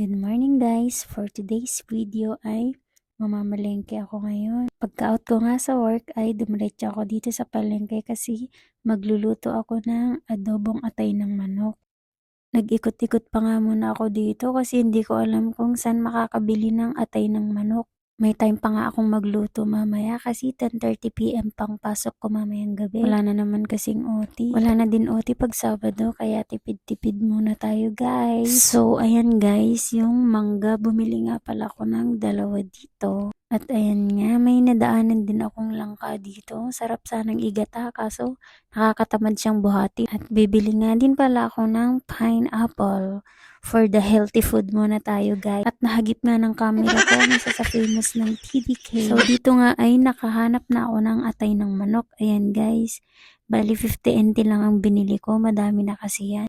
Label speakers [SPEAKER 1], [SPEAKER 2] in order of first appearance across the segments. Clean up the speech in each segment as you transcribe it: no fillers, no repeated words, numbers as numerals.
[SPEAKER 1] Good morning guys! For today's video ay mamamalengke ako ngayon. Pagka-out ko nga sa work ay dumiretso ako dito sa palengke kasi magluluto ako ng adobong atay ng manok. Nag-ikot-ikot pa nga muna ako dito kasi hindi ko alam kung saan makakabili ng atay ng manok. May time pa nga akong magluto mamaya kasi 10:30 PM pang pasok ko mamayang gabi. Wala na naman kasing OT. Wala na din OT pag Sabado kaya tipid-tipid muna tayo guys. So ayan guys, yung mangga bumili nga pala ako ng dalawa dito. At ayan nga, may nadaanan din akong langka dito. Sarap sanang igata kaso nakakatamad siyang buhati. At bibili nga din pala ako ng pineapple. For the healthy food muna tayo guys. At nahagip nga ng camera ko ang isa sa famous ng TDK. So dito nga ay nakahanap na ako ng atay ng manok. Ayan guys, bali 50 NT lang ang binili ko. Madami na kasi yan.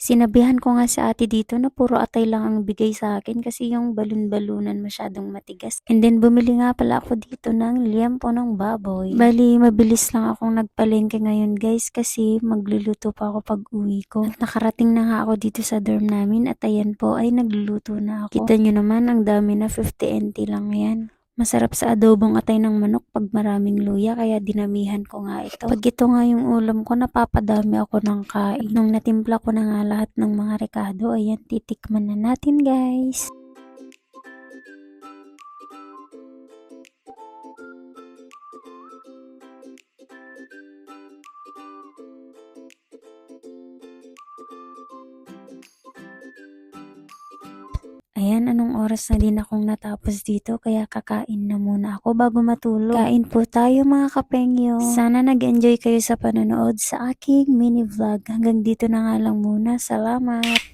[SPEAKER 1] Sinabihan ko nga sa ate dito na puro atay lang ang bigay sa akin kasi yung balon-balunan masyadong matigas. And then bumili nga pala ako dito ng liempo ng baboy. Bali mabilis lang akong nagpalengke ngayon guys kasi magluluto pa ako pag uwi ko. At nakarating na nga ako dito sa dorm namin at ayan po ay nagluluto na ako. Kita nyo naman ang dami na 50 NT lang yan. Masarap sa adobong atay ng manok pag maraming luya kaya dinamihan ko nga ito. Pag ito nga yung ulam ko napapadami ako ng kain. At nung natimpla ko na nga lahat ng mga rekado, ayan titikman na natin guys. Ayan, anong oras na din akong natapos dito kaya kakain na muna ako bago matulog. Kain po tayo mga kapengyo. Sana nag-enjoy kayo sa panonood sa aking mini vlog. Hanggang dito na nga lang muna. Salamat!